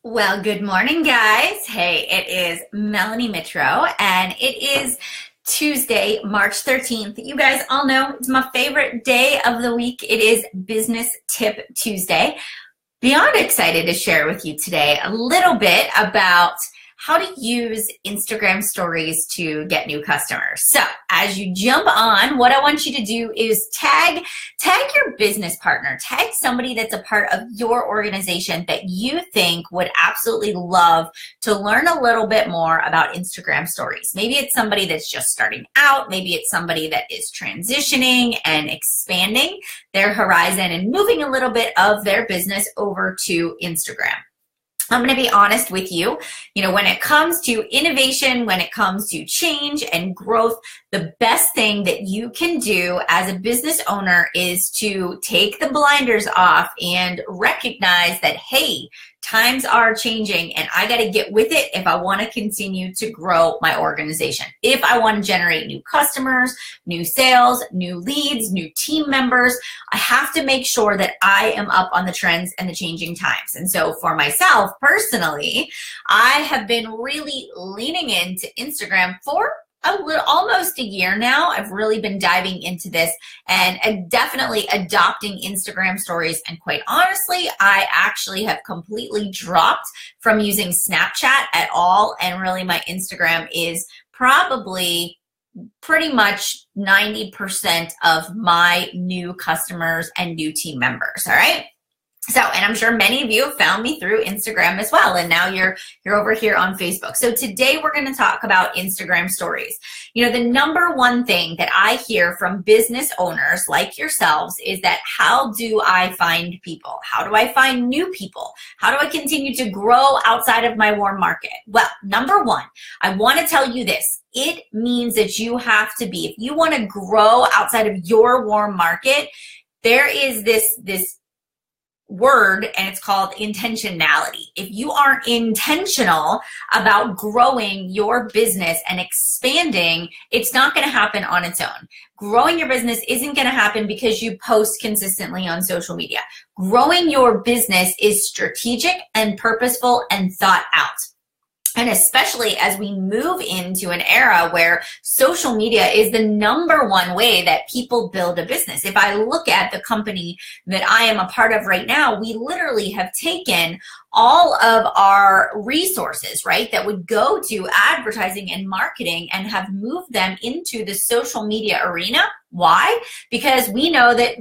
Well, good morning, guys. Hey, it is Melanie Mitro, and it is Tuesday, March 13th. You guys all know it's my favorite day of the week. It is Business Tip Tuesday. Beyond excited to share with you today a little bit about how to use Instagram stories to get new customers. So as you jump on, what I want you to do is tag your business partner, tag somebody that's a part of your organization that you think would absolutely love to learn a little bit more about Instagram stories. Maybe it's somebody that's just starting out. Maybe it's somebody that is transitioning and expanding their horizon and moving a little bit of their business over to Instagram. I'm going to be honest with you. When it comes to innovation, when it comes to change and growth, the best thing that you can do as a business owner is to take the blinders off and recognize that, hey, times are changing and I got to get with it if I want to continue to grow my organization. If I want to generate new customers, new sales, new leads, new team members, I have to make sure that I am up on the trends and the changing times. And so for myself personally, I have been really leaning into Instagram for almost a year now. I've really been diving into this and definitely adopting Instagram stories. And quite honestly, I actually have completely dropped from using Snapchat at all. And really my Instagram is probably pretty much 90% of my new customers and new team members. All right. So, and I'm sure many of you have found me through Instagram as well. And now you're over here on Facebook. So today we're going to talk about Instagram stories. The number one thing that I hear from business owners like yourselves is that how do I find people? How do I find new people? How do I continue to grow outside of my warm market? Well, number one, I want to tell you this. It means that you have to be, if you want to grow outside of your warm market, there is this word, and it's called intentionality. If you aren't intentional about growing your business and expanding, it's not going to happen on its own. Growing your business isn't going to happen because you post consistently on social media. Growing your business is strategic and purposeful and thought out. And especially as we move into an era where social media is the number one way that people build a business. If I look at the company that I am a part of right now, we literally have taken all of our resources, right, that would go to advertising and marketing and have moved them into the social media arena. Why? Because we know that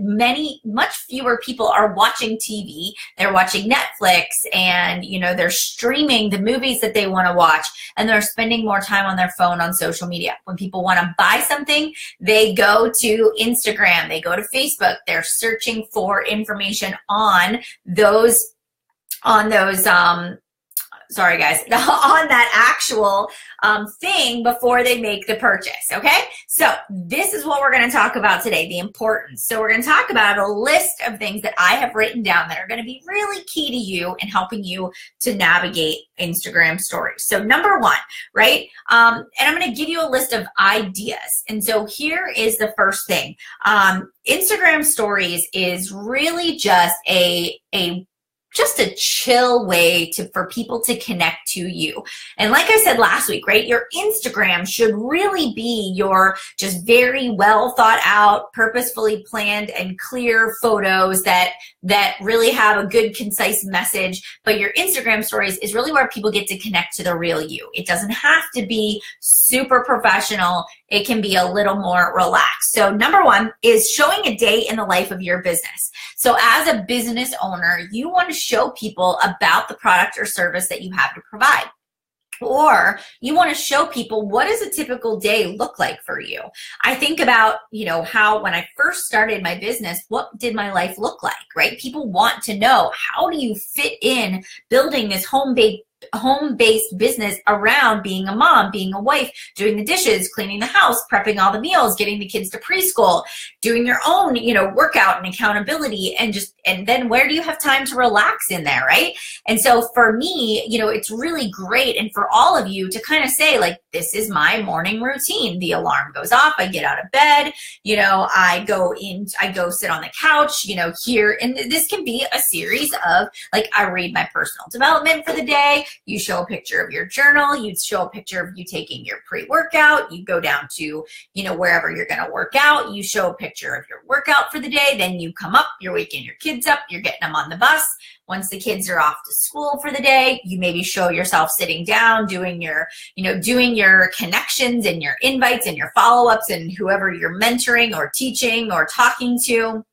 much fewer people are watching TV. They're watching Netflix and, they're streaming the movies that they want to watch, and they're spending more time on their phone on social media. When people want to buy something, they go to Instagram, they go to Facebook, they're searching for information on sorry guys, on that actual thing before they make the purchase, okay? So this is what we're going to talk about today, the importance. So we're going to talk about a list of things that I have written down that are going to be really key to you in helping you to navigate Instagram stories. So number one, right? And I'm going to give you a list of ideas. And so here is the first thing. Instagram stories is really just a chill way for people to connect to you. And like I said last week, right, your Instagram should really be your just very well thought out, purposefully planned and clear photos that really have a good, concise message. But your Instagram stories is really where people get to connect to the real you. It doesn't have to be super professional. It can be a little more relaxed. So number one is showing a day in the life of your business. So as a business owner, you want to show people about the product or service that you have to provide. Or you want to show people, what does a typical day look like for you? I think about, how when I first started my business, what did my life look like, right? People want to know, how do you fit in building this home-based home-based business around being a mom, being a wife, doing the dishes, cleaning the house, prepping all the meals, getting the kids to preschool, doing your own, workout and accountability, and then where do you have time to relax in there, right? And so for me, it's really great, and for all of you to kind of say, like, this is my morning routine. The alarm goes off, I get out of bed, I go sit on the couch, here, and this can be a series of, like, I read my personal development for the day, you show a picture of your journal, you show a picture of you taking your pre-workout, you go down to, wherever you're going to work out, you show a picture of your workout for the day, then you come up, you're waking your kids up, you're getting them on the bus. Once the kids are off to school for the day, you maybe show yourself sitting down, doing your connections and your invites and your follow-ups and whoever you're mentoring or teaching or talking to.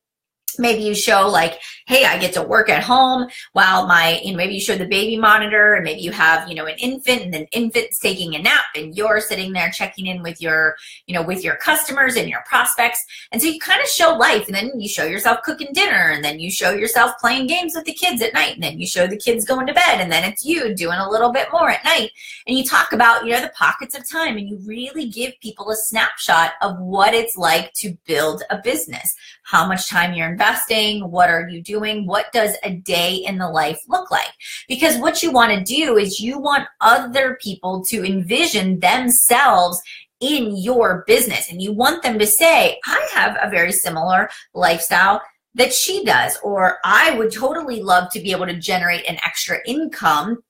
Maybe you show, like, hey, I get to work at home while maybe you show the baby monitor, and maybe you have, an infant, and then infant's taking a nap, and you're sitting there checking in with your, with your customers and your prospects. And so you kind of show life, and then you show yourself cooking dinner, and then you show yourself playing games with the kids at night, and then you show the kids going to bed, and then it's you doing a little bit more at night. And you talk about, the pockets of time, and you really give people a snapshot of what it's like to build a business, how much time you're investing, what are you doing, what does a day in the life look like? Because what you want to do is you want other people to envision themselves in your business, and you want them to say, I have a very similar lifestyle that she does, or I would totally love to be able to generate an extra income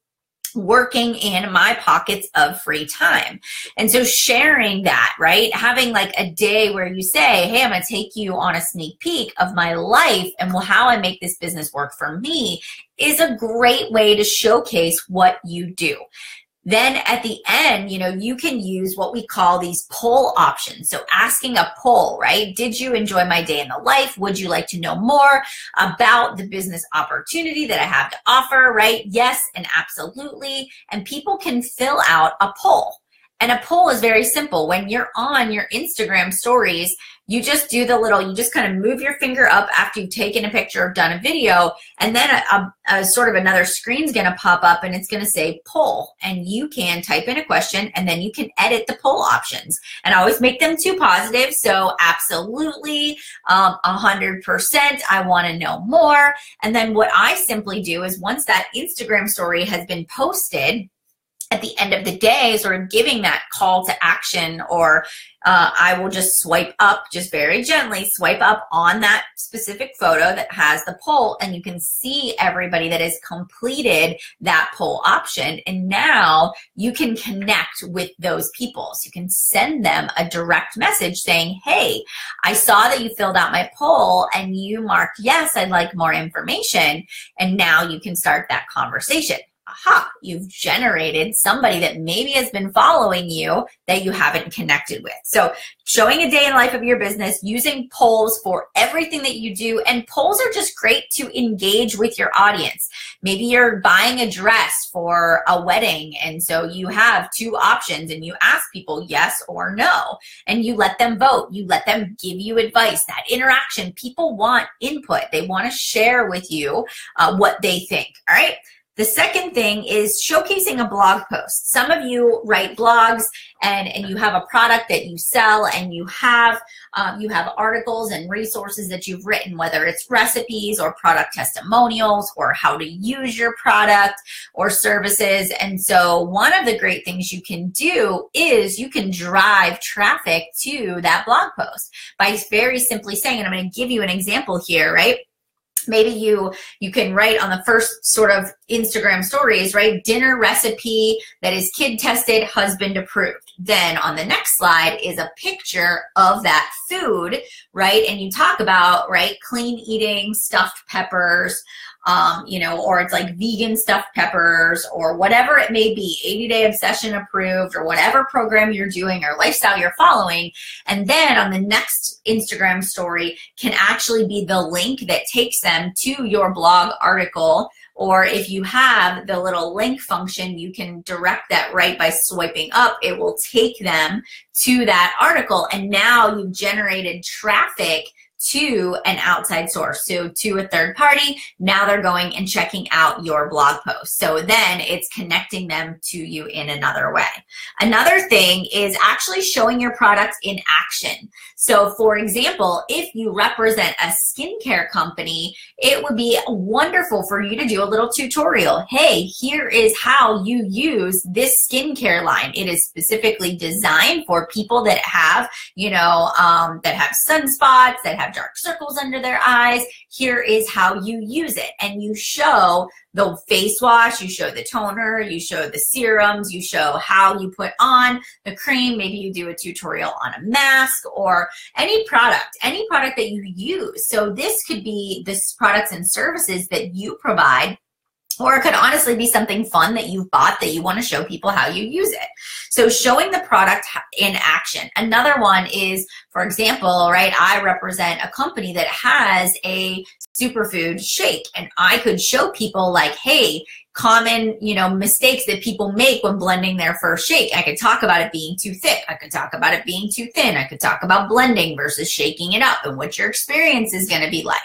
working in my pockets of free time. And so sharing that, right? Having like a day where you say, hey, I'm going to take you on a sneak peek of my life and how I make this business work for me is a great way to showcase what you do. Then at the end, you can use what we call these poll options. So asking a poll, right? Did you enjoy my day in the life? Would you like to know more about the business opportunity that I have to offer, right? Yes, and absolutely. And people can fill out a poll. And a poll is very simple. When you're on your Instagram stories, you just do you just kind of move your finger up after you've taken a picture or done a video, and then a sort of another screen's going to pop up, and it's going to say poll, and you can type in a question, and then you can edit the poll options. And I always make them too positive, so absolutely, 100%, I want to know more. And then what I simply do is once that Instagram story has been posted, at the end of the day, sort of giving that call to action, or I will just swipe up, just very gently swipe up on that specific photo that has the poll, and you can see everybody that has completed that poll option. And now you can connect with those people. So you can send them a direct message saying, hey, I saw that you filled out my poll and you marked, yes, I'd like more information. And now you can start that conversation. Aha, you've generated somebody that maybe has been following you that you haven't connected with. So showing a day in the life of your business, using polls for everything that you do. And polls are just great to engage with your audience. Maybe you're buying a dress for a wedding, and so you have two options, and you ask people yes or no, and you let them vote. You let them give you advice. That interaction, people want input. They want to share with you what they think, all right? The second thing is showcasing a blog post. Some of you write blogs and you have a product that you sell, and you have articles and resources that you've written, whether it's recipes or product testimonials or how to use your product or services. And so one of the great things you can do is you can drive traffic to that blog post by very simply saying, and I'm going to give you an example here, right? Maybe you can write on the first sort of Instagram stories, right? Dinner recipe that is kid tested, husband approved. Then on the next slide is a picture of that food, right? And you talk about, right, clean eating, stuffed peppers, or it's like vegan stuffed peppers, or whatever it may be, 80-day obsession approved, or whatever program you're doing or lifestyle you're following. And then on the next Instagram story can actually be the link that takes them to your blog article. Or if you have the little link function, you can direct that right by swiping up. It will take them to that article. And now you've generated traffic to an outside source, so to a third party. Now they're going and checking out your blog post. So then it's connecting them to you in another way. Another thing is actually showing your product in action. So for example, if you represent a skincare company, it would be wonderful for you to do a little tutorial. Hey, here is how you use this skincare line. It is specifically designed for people that have, that have sunspots, that have dark circles under their eyes. Here is how you use it. And you show the face wash, you show the toner, you show the serums, you show how you put on the cream. Maybe you do a tutorial on a mask or any product that you use. So this could be this products and services that you provide, or it could honestly be something fun that you've bought that you want to show people how you use it. So showing the product in action. Another one is, for example, right, I represent a company that has a superfood shake, and I could show people like, hey, common, mistakes that people make when blending their first shake. I could talk about it being too thick. I could talk about it being too thin. I could talk about blending versus shaking it up and what your experience is going to be like.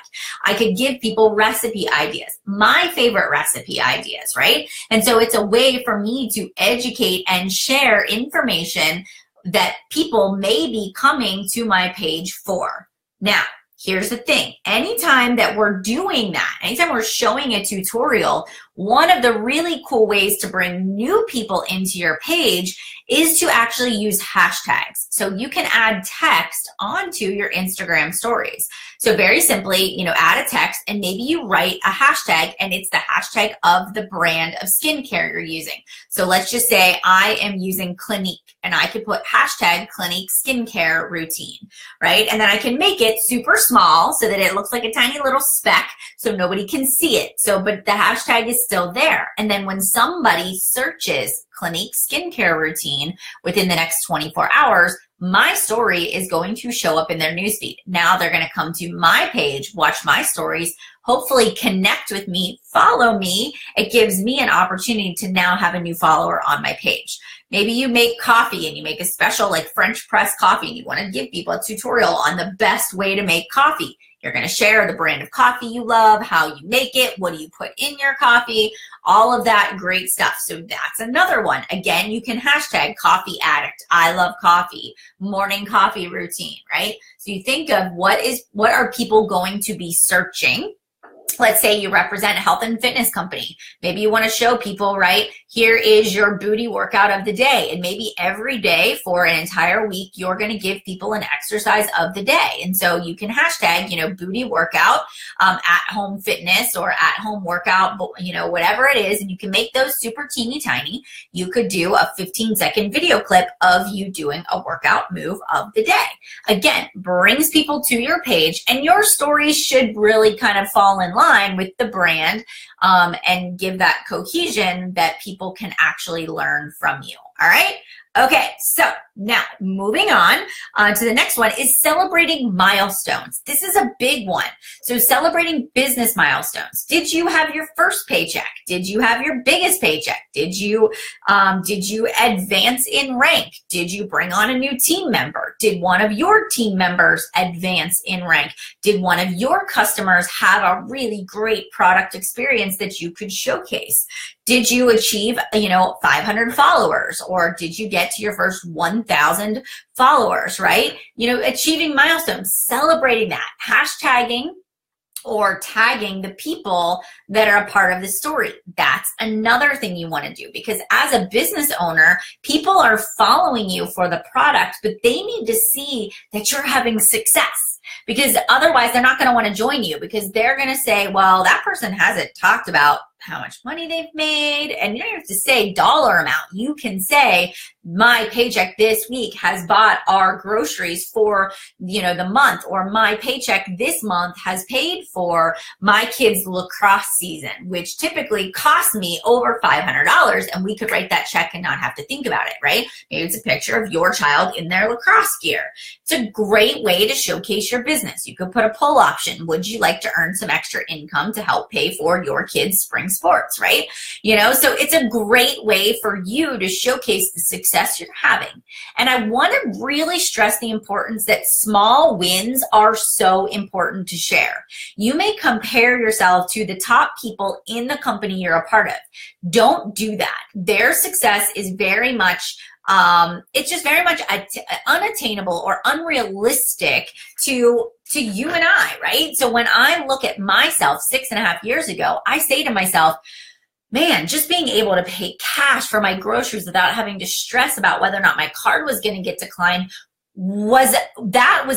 I could give people recipe ideas, my favorite recipe ideas, right? And so it's a way for me to educate and share information that people may be coming to my page for. Now, here's the thing. Anytime that we're doing that, anytime we're showing a tutorial, one of the really cool ways to bring new people into your page is to actually use hashtags. So you can add text onto your Instagram stories. So very simply, add a text and maybe you write a hashtag and it's the hashtag of the brand of skincare you're using. So let's just say I am using Clinique, and I could put hashtag Clinique skincare routine, right? And then I can make it super small so that it looks like a tiny little speck so nobody can see it. So, but the hashtag is still there. And then when somebody searches Clinique skincare routine within the next 24 hours, my story is going to show up in their newsfeed. Now they're going to come to my page, watch my stories, hopefully connect with me, follow me. It gives me an opportunity to now have a new follower on my page. Maybe you make coffee and you make a special like French press coffee and you want to give people a tutorial on the best way to make coffee. You're going to share the brand of coffee you love, how you make it, what do you put in your coffee, all of that great stuff. So that's another one. Again, you can hashtag coffee addict, I love coffee, morning coffee routine, right? So you think of what are people going to be searching? Let's say you represent a health and fitness company. Maybe you want to show people, right, here is your booty workout of the day. And maybe every day for an entire week, you're going to give people an exercise of the day. And so you can hashtag, booty workout, at home fitness or at home workout, whatever it is. And you can make those super teeny tiny. You could do a 15-second video clip of you doing a workout move of the day. Again, brings people to your page, and your stories should really kind of fall in line with the brand and give that cohesion that people can actually learn from you. All right. Okay, so now moving on to the next one is celebrating milestones. This is a big one. So celebrating business milestones. Did you have your first paycheck? Did you have your biggest paycheck? Did you advance in rank? Did you bring on a new team member? Did one of your team members advance in rank? Did one of your customers have a really great product experience that you could showcase? Did you achieve, 500 followers, or did you get to your first 1,000 followers, right? Achieving milestones, celebrating that, hashtagging or tagging the people that are a part of the story. That's another thing you want to do, because as a business owner, people are following you for the product, but they need to see that you're having success, because otherwise they're not going to want to join you, because they're going to say, well, that person hasn't talked about how much money they've made. And you don't have to say dollar amount. You can say, my paycheck this week has bought our groceries for, the month, or my paycheck this month has paid for my kids' lacrosse season, which typically costs me over $500. And we could write that check and not have to think about it, right? Maybe it's a picture of your child in their lacrosse gear. It's a great way to showcase your business. You could put a poll option. Would you like to earn some extra income to help pay for your kids' spring sports, right? You know, so it's a great way for you to showcase the success you're having. And I want to really stress the importance that small wins are so important to share. You may compare yourself to the top people in the company you're a part of. Don't do that. Their success is very much it's just very much unattainable or unrealistic to you and I, right? So when I look at myself 6.5 years ago, I say to myself, man, just being able to pay cash for my groceries without having to stress about whether or not my card was going to get declined was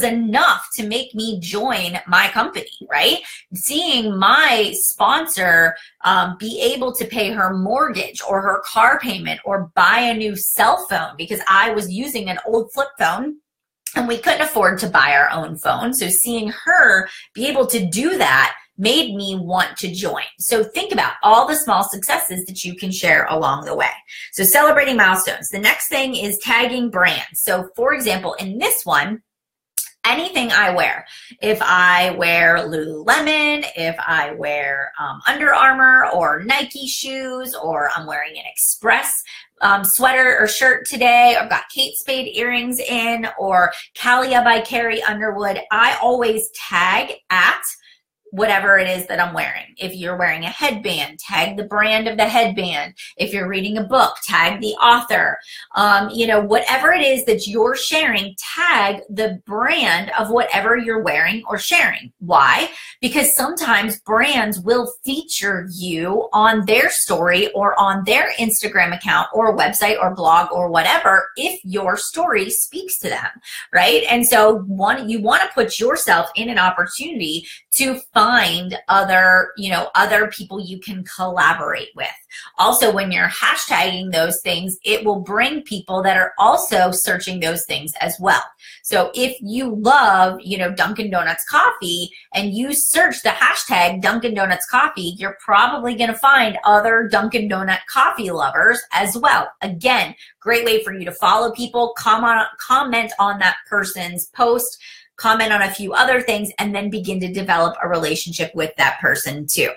enough to make me join my company, right? Seeing my sponsor be able to pay her mortgage or her car payment or buy a new cell phone, because I was using an old flip phone and we couldn't afford to buy our own phone. So seeing her be able to do that made me want to join. So think about all the small successes that you can share along the way. So celebrating milestones. The next thing is tagging brands. So for example, in this one, anything I wear, if I wear Lululemon, if I wear Under Armour or Nike shoes, or I'm wearing an Express sweater or shirt today, or I've got Kate Spade earrings in, or Calia by Carrie Underwood, I always tag at whatever it is that I'm wearing. If you're wearing a headband, tag the brand of the headband. If you're reading a book, tag the author. You know, whatever it is that you're sharing, tag the brand of whatever you're wearing or sharing. Why? Because sometimes brands will feature you on their story or on their Instagram account or website or blog or whatever if your story speaks to them, right? And so you want to put yourself in an opportunity to find other people you can collaborate with. Also, when you're hashtagging those things, it will bring people that are also searching those things as well. So if you love, Dunkin' Donuts coffee and you search the hashtag Dunkin' Donuts coffee, you're probably going to find other Dunkin' Donut coffee lovers as well. Again, great way for you to follow people, comment on that person's post, comment on a few other things, and then begin to develop a relationship with that person too.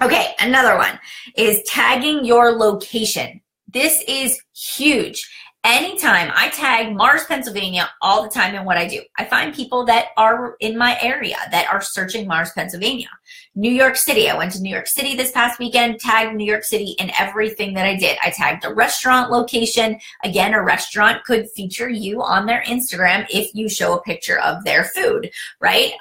Okay, another one is tagging your location. This is huge. Anytime I tag Mars, Pennsylvania all the time in what I do, I find people that are in my area that are searching Mars, Pennsylvania. New York City. I went to New York City this past weekend, tagged New York City in everything that I did. I tagged the restaurant location. Again, a restaurant could feature you on their Instagram if you show a picture of their food, right?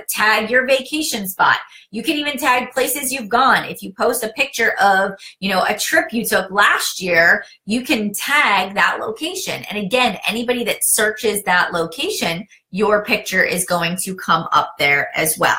Tag your vacation spot. You can even tag places you've gone. If you post a picture of, a trip you took last year, you can tag that location. And again, anybody that searches that location, your picture is going to come up there as well.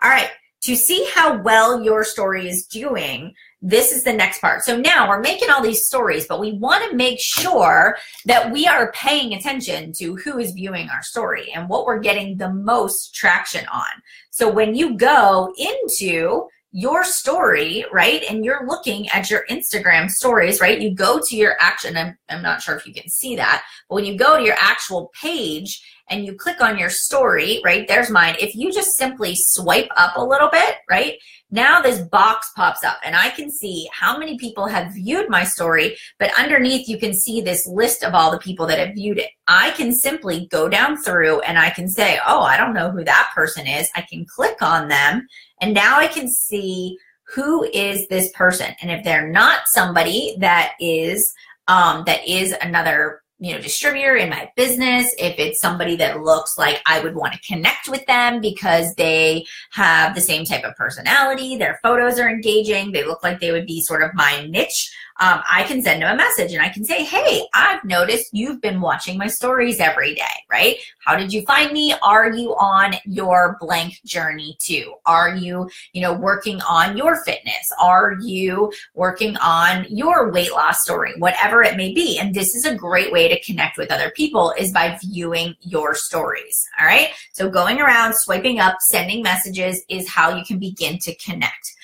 All right. To see how well your story is doing, this is the next part. So now we're making all these stories, but we want to make sure that we are paying attention to who is viewing our story and what we're getting the most traction on. So when you go into your story, right, and you're looking at your Instagram stories, right, you go to your action. I'm not sure if you can see that, but when you go to your actual page and you click on your story, right, there's mine. If you just simply swipe up a little bit, right, now this box pops up and I can see how many people have viewed my story, but underneath you can see this list of all the people that have viewed it. I can simply go down through and I can say, oh, I don't know who that person is. I can click on them and now I can see who is this person. And if they're not somebody that is another distributor in my business, if it's somebody that looks like I would want to connect with them because they have the same type of personality, their photos are engaging, they look like they would be sort of my niche, I can send them a message and I can say, hey, I've noticed you've been watching my stories every day, right? How did you find me? Are you on your blank journey too? Are you, working on your fitness? Are you working on your weight loss story? Whatever it may be. And this is a great way to connect with other people is by viewing your stories, all right? So going around, swiping up, sending messages is how you can begin to connect.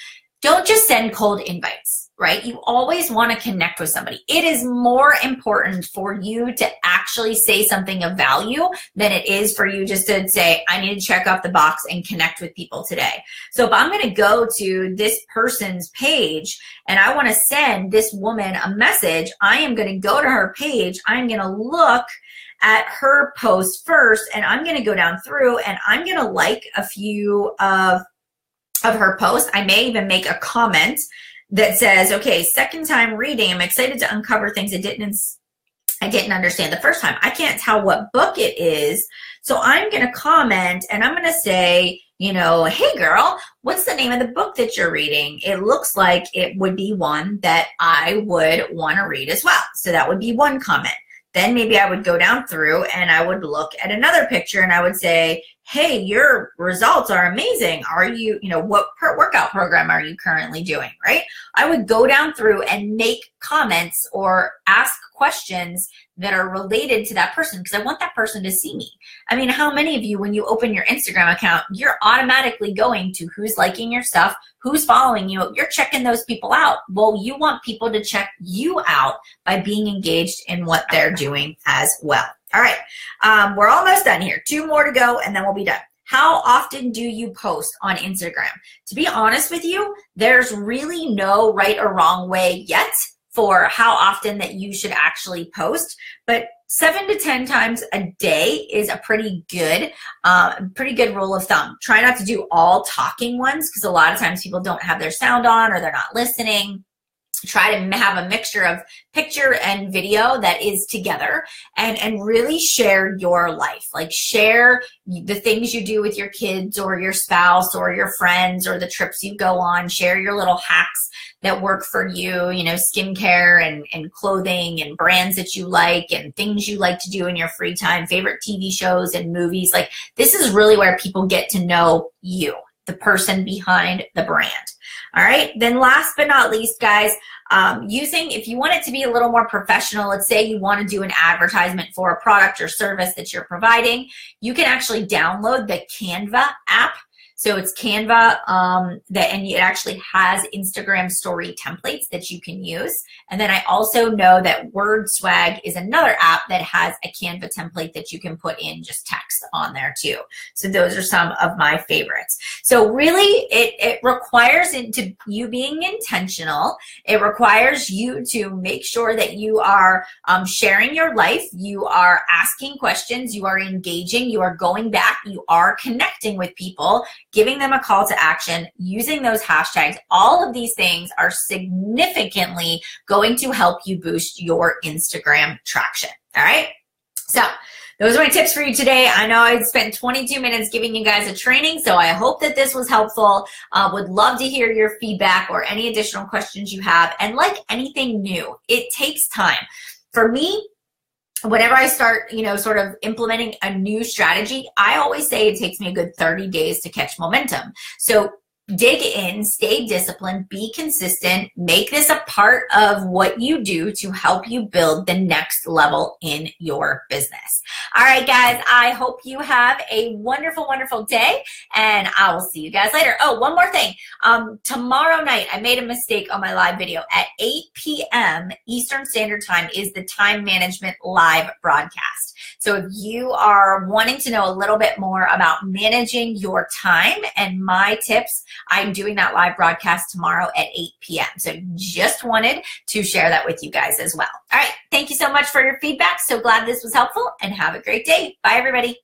Don't just send cold invites. right? You always want to connect with somebody. It is more important for you to actually say something of value than it is for you just to say, I need to check off the box and connect with people today. So if I'm going to go to this person's page and I want to send this woman a message, I am going to go to her page. I'm going to look at her post first, and I'm going to go down through and I'm going to like a few of her posts. I may even make a comment that says, okay, second time reading, I'm excited to uncover things I didn't understand the first time. I can't tell what book it is, so I'm going to comment and I'm going to say, you know, hey girl, what's the name of the book that you're reading? It looks like it would be one that I would want to read as well. So that would be one comment. Then maybe I would go down through and I would look at another picture and I would say, hey, your results are amazing. Are you, what workout program are you currently doing, right? I would go down through and make comments or ask questions that are related to that person because I want that person to see me. I mean, how many of you, when you open your Instagram account, you're automatically going to who's liking your stuff, who's following you, you're checking those people out. Well, you want people to check you out by being engaged in what they're doing as well. All right, we're almost done here. 2 more to go and then we'll be done. How often do you post on Instagram? To be honest with you, there's really no right or wrong way yet for how often that you should actually post, but 7 to 10 times a day is a pretty good rule of thumb. Try not to do all talking ones because a lot of times people don't have their sound on or they're not listening. Try to have a mixture of picture and video that is together and really share your life. Like share the things you do with your kids or your spouse or your friends or the trips you go on. Share your little hacks that work for you, skincare and clothing and brands that you like and things you like to do in your free time, favorite TV shows and movies. Like this is really where people get to know you, the person behind the brand. All right, then last but not least, guys, if you want it to be a little more professional, let's say you want to do an advertisement for a product or service that you're providing, you can actually download the Canva app. So it's Canva, and it actually has Instagram story templates that you can use. And then I also know that WordSwag is another app that has a Canva template that you can put in just text on there too. So those are some of my favorites. So really, it requires you being intentional. It requires you to make sure that you are sharing your life, you are asking questions, you are engaging, you are going back, you are connecting with people, giving them a call to action, using those hashtags. All of these things are significantly going to help you boost your Instagram traction. All right. So those are my tips for you today. I know I spent 22 minutes giving you guys a training, so I hope that this was helpful. Would love to hear your feedback or any additional questions you have. And like anything new, it takes time. For me, whenever I start, sort of implementing a new strategy, I always say it takes me a good 30 days to catch momentum. So dig in, stay disciplined, be consistent, make this a part of what you do to help you build the next level in your business. All right, guys, I hope you have a wonderful, wonderful day, and I will see you guys later. Oh, one more thing. Tomorrow night, I made a mistake on my live video. At 8 p.m. Eastern Standard Time is the time management live broadcast. So if you are wanting to know a little bit more about managing your time and my tips, I'm doing that live broadcast tomorrow at 8 p.m. So just wanted to share that with you guys as well. All right. Thank you so much for your feedback. So glad this was helpful and have a great day. Bye, everybody.